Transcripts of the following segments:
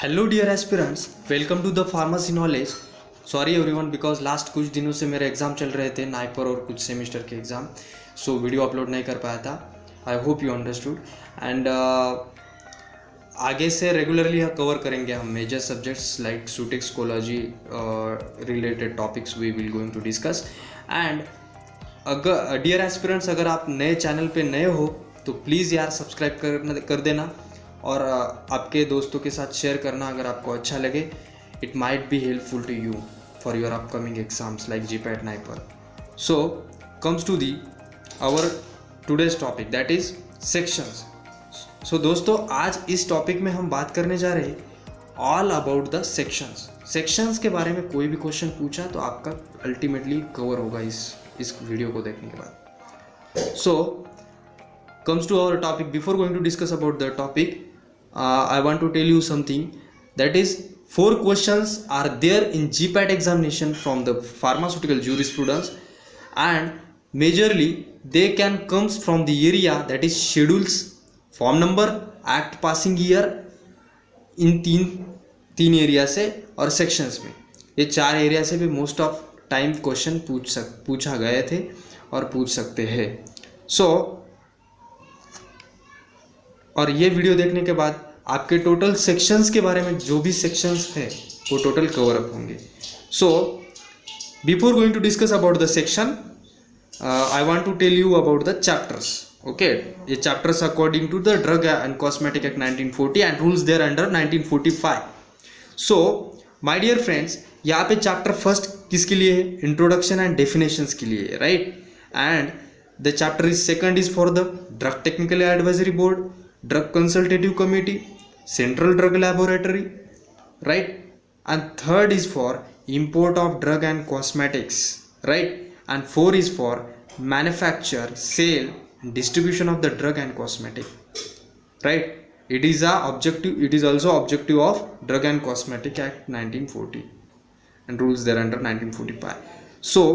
Hello dear aspirants, welcome to the pharmacy knowledge. Sorry everyone, because last कुछ दिनों से मेरे एग्ज़ाम चल रहे थे नाइपर और कुछ सेमेस्टर के एग्ज़ाम, सो वीडियो अपलोड नहीं कर पाया था। I hope you understood and आगे से रेगुलरली कवर करेंगे हम मेजर सब्जेक्ट्स लाइक सूटेक्सकोलॉजी related topics we will going to discuss. And अगर डियर एस्पिरेंट्स, अगर आप नए चैनल पे नए हो तो प्लीज़ यार सब्सक्राइब कर देना और आपके दोस्तों के साथ शेयर करना अगर आपको अच्छा लगे। It might be helpful to you for your upcoming exams like GPAT NIPER. So comes to the our today's topic, that is sections. सो दोस्तों, आज इस टॉपिक में हम बात करने जा रहे हैं all about the sections. Sections के बारे में कोई भी क्वेश्चन पूछा तो आपका अल्टीमेटली कवर होगा इस वीडियो को देखने के बाद। सो comes to our topic. Before going to discuss about the topic, I want to tell you something, that is 4 questions are there in GPAT examination from the pharmaceutical jurisprudence, and majorly they can comes from the area that is schedules, form number, act passing year, इन तीन area से और sections में। ये 4 area से भी most of time question पूछा गए थे और पूछ सकते हैं। सो और ये वीडियो देखने के बाद आपके टोटल सेक्शंस के बारे में, जो भी सेक्शंस है वो टोटल कवर अप होंगे। So before going to discuss about the section, I want to tell you about the chapters. Okay, ये chapters according to the drug and cosmetic act 1940 and rules there under 1945। So my dear friends, यहाँ पे chapter first किसके लिए है? Introduction and definitions के लिए, right? And the chapter is second is for the drug technical advisory board, drug consultative committee, central drug laboratory, right? And third is for import of drug and cosmetics, right? And 4 is for manufacture, sale, distribution of the drug and cosmetic, right? It is also objective of Drug and Cosmetic Act 1940 and rules there under 1945. So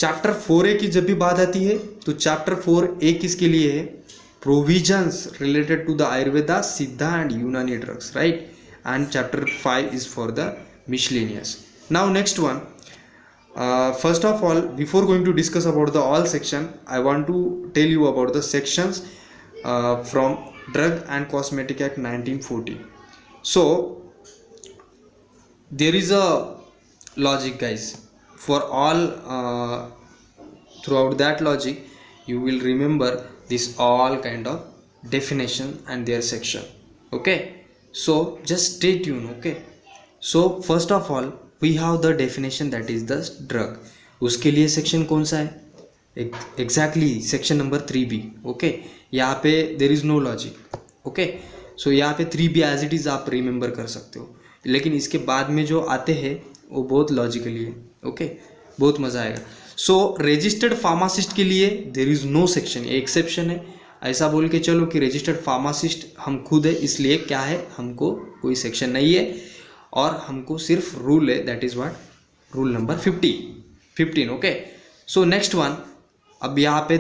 chapter 4A की जब भी बात आती है तो chapter 4A किसके लिए है? Provisions related to the Ayurveda, Siddha and Unani drugs, right? And chapter 5 is for the miscellaneous. Now next one, first of all, before going to discuss about the all section, I want to tell you about the sections from Drug and Cosmetic Act 1940. So there is a logic, guys. For all throughout that logic, you will remember this all kind of definition and their section. Okay, so just stay tuned. Okay, so first of all we have the definition, that is the drug. उसके लिए section कौन सा है? exactly section number 3B. Okay, यहाँ पे there is no logic. Okay, so यहाँ पे 3B as it is आप रिमेंबर कर सकते हो, लेकिन इसके बाद में जो आते हैं वो बहुत लॉजिकली है. ओके, बहुत मज़ा आएगा. सो रजिस्टर्ड फार्मासिस्ट के लिए देर इज़ नो सेक्शन, ये एक्सेप्शन है. ऐसा बोल के चलो कि रजिस्टर्ड फार्मासिस्ट हम खुद है, इसलिए क्या है, हमको कोई सेक्शन नहीं है और हमको सिर्फ रूल है, that is what, rule number 15. Okay, so next one. अब यहाँ पे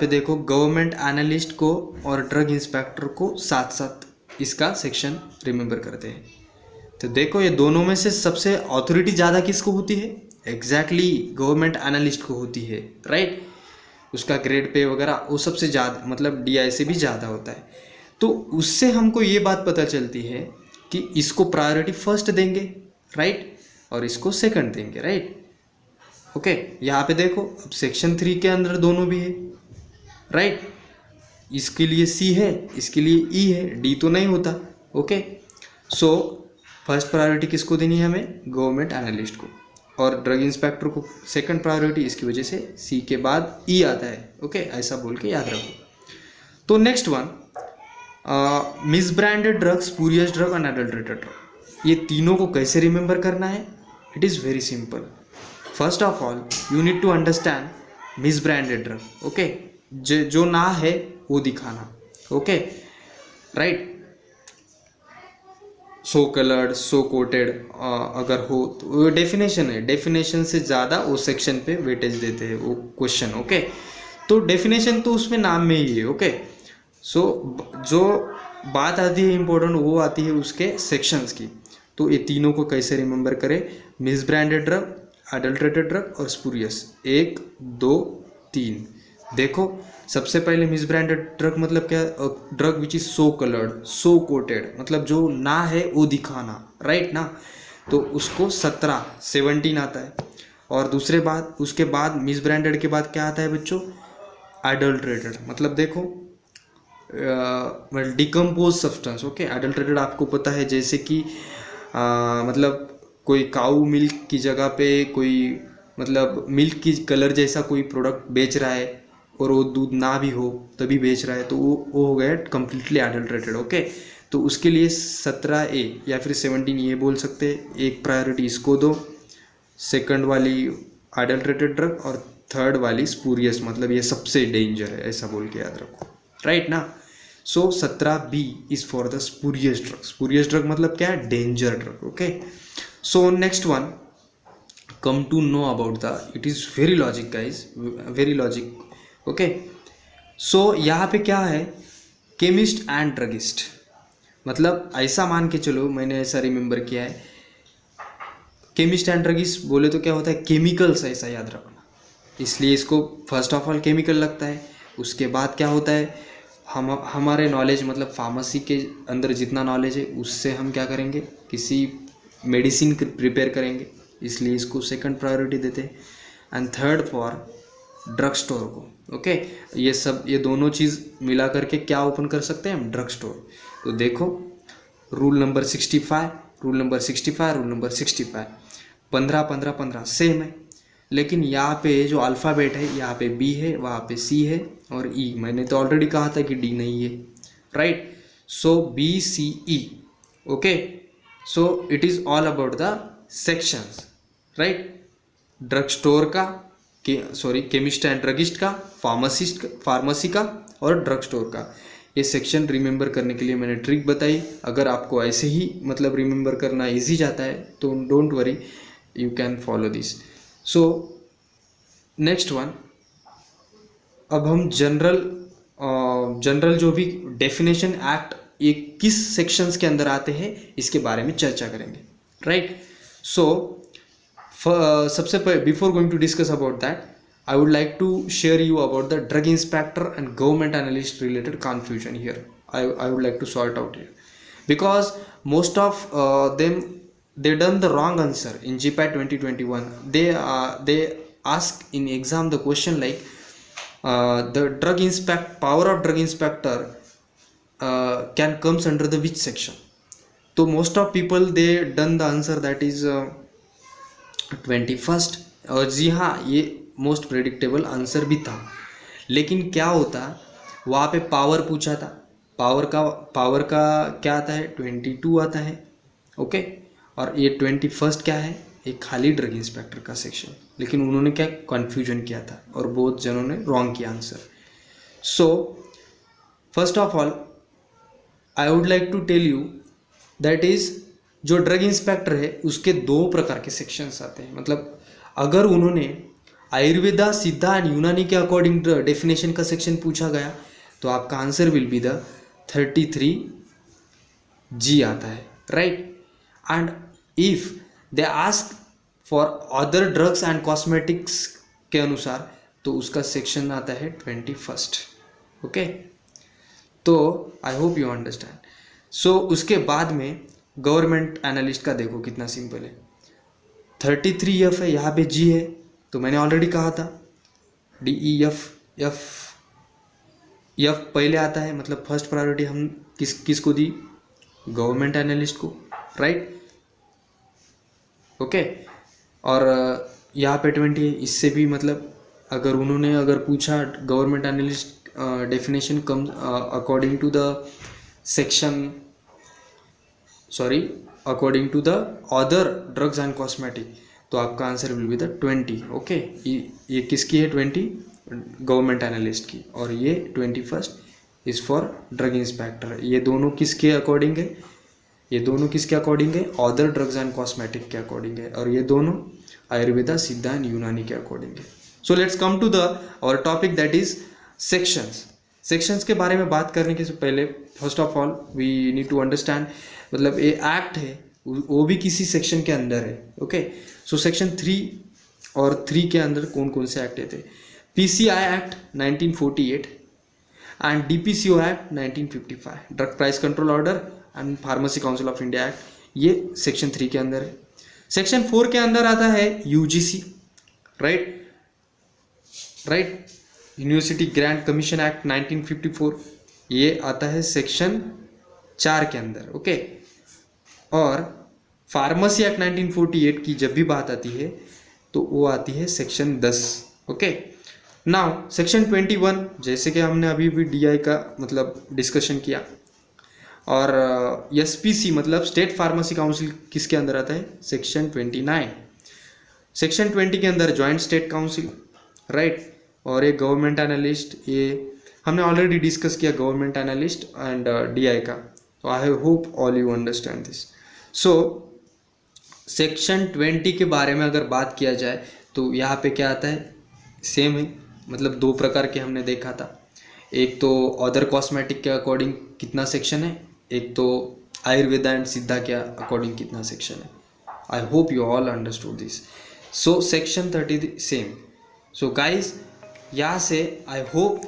देखो गवर्नमेंट एनालिस्ट को और ड्रग इंस्पेक्टर को साथ साथ इसका सेक्शन रिमेंबर करते हैं. तो देखो ये दोनों में से सबसे अथॉरिटी ज़्यादा किसको होती है? एग्जैक्टली गवर्नमेंट एनालिस्ट को होती है, राइट? उसका ग्रेड पे वगैरह वो सबसे ज़्यादा, मतलब DI से भी ज़्यादा होता है. तो उससे हमको ये बात पता चलती है कि इसको प्रायोरिटी फर्स्ट देंगे, राइट, और इसको सेकंड देंगे, राइट? ओके, यहाँ पे देखो अब सेक्शन 3 के अंदर दोनों भी है, राइट? इसके लिए C है, इसके लिए E है, D तो नहीं होता. ओके, सो फर्स्ट प्रायोरिटी किसको देनी है? हमें गवर्नमेंट एनालिस्ट को, और ड्रग इंस्पेक्टर को सेकंड प्रायोरिटी. इसकी वजह से C के बाद E आता है. ओके, ऐसा बोल के याद रखो. तो next one, misbranded drugs, spurious drug and adulterated drug. ये तीनों को कैसे रिमेंबर करना है? It is very simple. First of all you need to understand misbranded drug. Okay, जो ना है वो दिखाना. Okay, right? So coloured, so coated अगर हो तो वो डेफिनेशन है, डेफिनेशन से ज़्यादा वो सेक्शन पे वेटेज देते हैं वो क्वेश्चन. ओके, तो डेफिनेशन तो उसमें नाम में ही है. ओके, सो जो बात आती है इम्पोर्टेंट, वो आती है उसके सेक्शंस की। तो ये तीनों को कैसे रिमेंबर करें, मिसब्रांडेड ड्रग, अडल्ट्रेटेड ड्रग और स्पूरियस, 1 2 3। देखो सबसे पहले मिसब्रांडेड ड्रग मतलब क्या, drug which is so coloured, so coated, मतलब जो ना है वो दिखाना, राइट ना, तो उसको 17 आता है। और दूसरे बात, उसके बाद मिसब्रांडेड के बाद क्या आता है बच्चों, अडल्ट्रेटेड, मतलब देखो डिकम्पोज सब्सटेंस। ओके, अडल्ट्रेटेड आपको पता है जैसे कि मतलब कोई काऊ मिल्क की जगह पे कोई मतलब मिल्क की कलर जैसा कोई प्रोडक्ट बेच रहा है और वो दूध ना भी हो तभी बेच रहा है, तो वो हो गया कम्प्लीटली अडल्ट्रेटेड। ओके, तो उसके लिए 17A या फिर 17 ये बोल सकते हैं, एक प्रायोरिटी इसको दो, सेकंड वाली अडल्ट्रेटेड ड्रग और थर्ड वाली स्पूरियस, मतलब ये सबसे डेंजर है, ऐसा बोल के याद रखो, राइट ना। सो 17B is for the spurious drug. Spurious drug मतलब क्या है, danger drug. Okay, so next one come to know about the, it is very logic guys, very logic। okay, so यहाँ पे क्या है, केमिस्ट एंड ड्रगिस्ट, मतलब ऐसा मान के चलो, मैंने ऐसा रिमेंबर किया है, केमिस्ट एंड ड्रगिस्ट बोले तो क्या होता है, केमिकल्स, ऐसा याद रखना, इसलिए इसको फर्स्ट ऑफ ऑल केमिकल लगता है। उसके बाद क्या होता है, हमारे नॉलेज मतलब फार्मेसी के अंदर जितना नॉलेज है उससे हम क्या करेंगे, किसी मेडिसिन प्रिपेयर करेंगे, इसलिए इसको सेकंड प्रायोरिटी देते हैं। And third for drug store को। ओके, ये सब, ये दोनों चीज़ मिला करके क्या ओपन कर सकते हैं हम, ड्रग स्टोर। तो देखो rule number 65, rule number 65, rule number 65, 15 15 15 same है, लेकिन यहाँ पे जो अल्फ़ाबेट है, यहाँ पे बी है, वहाँ पे सी है और ई। मैंने तो ऑलरेडी कहा था कि डी नहीं है, right. So BCE। Okay, so it is all about the sections, right. Drug store का, केमिस्ट एंड ड्रगिस्ट का, फार्मेसी का और ड्रग स्टोर का, ये सेक्शन रिमेंबर करने के लिए मैंने ट्रिक बताई। अगर आपको ऐसे ही मतलब रिमेंबर करना इजी जाता है तो don't worry, you can follow this. So next one, अब हम जनरल जो भी डेफिनेशन एक्ट ये किस सेक्शंस के अंदर आते हैं इसके बारे में चर्चा करेंगे, राइट। सो सबसे पहले, before going to discuss about that, I would like to share you about the drug inspector and government analyst related confusion here. I would like to sort out here, because most of them, they done the wrong answer in GPAT 2021. They ask in exam the question like the power of drug inspector can comes under the which section. So most of people they done the answer that is 21st, और जी हाँ ये most predictable answer भी था, लेकिन क्या होता, वहाँ पे पावर पूछा था, पावर का क्या आता है, 22 आता है। ओके, और ये 21st क्या है, एक खाली ड्रग इंस्पेक्टर का सेक्शन, लेकिन उन्होंने क्या कन्फ्यूजन किया था और बहुत जनों ने रॉन्ग किया answer. So first of all I would like to tell you that is, जो ड्रग इंस्पेक्टर है उसके 2 प्रकार के सेक्शंस आते हैं। मतलब अगर उन्होंने आयुर्वेदा, सिद्धा एंड यूनानी के अकॉर्डिंग डेफिनेशन का सेक्शन पूछा गया तो आपका answer will be the 33G आता है, right. And if they ask for other drugs and cosmetics के अनुसार तो उसका सेक्शन आता है 21st। ओके, तो आई होप यू अंडरस्टैंड। सो उसके बाद में गवर्नमेंट एनालिस्ट का देखो कितना सिंपल है, 33F है, यहाँ पे G है, तो मैंने ऑलरेडी कहा था DEF, F पहले आता है, मतलब फर्स्ट प्रायोरिटी हम किसको दी, गवर्नमेंट एनालिस्ट को, राइट। ओके, और यहाँ पे 20 है, इससे भी मतलब अगर पूछा government analyst definition comes according to the section, according to the other drugs and cosmetic, तो आपका answer will be the 20। Okay, ये किसकी है, 20 गवर्नमेंट एनालिस्ट की, और ये 21st is for drug inspector. ये दोनों किसके अकॉर्डिंग है, अदर ड्रग्स एंड कॉस्मेटिक के अकॉर्डिंग है, और ये दोनों आयुर्वेदा, सिद्धा एंड यूनानी के अकॉर्डिंग है। So let's come to the our topic that is sections. Sections के बारे में बात करने के से पहले first of all we need to understand, मतलब ये एक्ट है वो भी किसी सेक्शन के अंदर है। ओके, सो सेक्शन 3 और 3 के अंदर कौन कौन से एक्ट थे? PCI act 1948 and DPCO act 1955, drug price control order and pharmacy council of India act, ये सेक्शन 3 के अंदर है। सेक्शन 4 के अंदर आता है UGC, right, university grant commission act 1954, ये आता है सेक्शन 4 के अंदर। ओके, और फार्मेसी एक्ट 1948 की जब भी बात आती है तो वो आती है सेक्शन 10। ओके, नाउ सेक्शन 21, जैसे कि हमने अभी भी डीआई का मतलब डिस्कशन किया, और एसपीसी मतलब स्टेट फार्मेसी काउंसिल किसके अंदर आता है? सेक्शन 29। सेक्शन 20 के अंदर जॉइंट स्टेट काउंसिल, राइट, और एक गवर्नमेंट एनालिस्ट, ये हमने ऑलरेडी डिस्कस किया गवर्नमेंट एनालिस्ट एंड डीआई का। तो I hope all you understand this. So section 20 के बारे में अगर बात किया जाए तो यहाँ पे क्या आता है? सेम है, मतलब 2 प्रकार के हमने देखा था। एक तो अदर कॉस्मेटिक के अकॉर्डिंग कितना सेक्शन है, एक तो आयुर्वेदा एंड सिद्धा के अकॉर्डिंग कितना सेक्शन है। आई hope you all understood this. So section 30 same. So guys, यहाँ से आई होप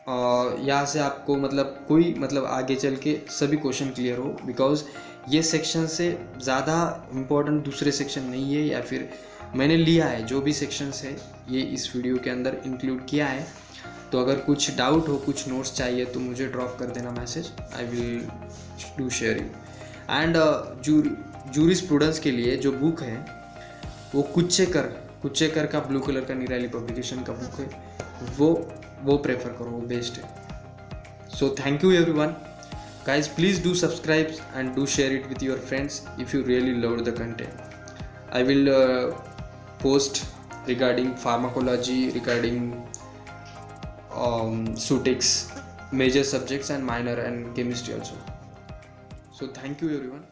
यहाँ से आपको मतलब कोई मतलब आगे चल के सभी क्वेश्चन क्लियर हो, बिकॉज ये सेक्शन से ज़्यादा इम्पोर्टेंट दूसरे सेक्शन नहीं है, या फिर मैंने लिया है जो भी सेक्शंस है ये इस वीडियो के अंदर इंक्लूड किया है। तो अगर कुछ डाउट हो, कुछ नोट्स चाहिए तो मुझे ड्रॉप कर देना message, I will do share you. And jurisprudence के लिए जो बुक है वो कुच्चेकर का ब्लू कलर का निराली पब्लिकेशन का बुक है, वो प्रेफर करो, वो बेस्ट है। So thank you everyone, guys, please do subscribe and do share it with your friends if you really loved the content. I will post regarding pharmacology, regarding SUTIX, major subjects and minor, and chemistry also. So thank you everyone.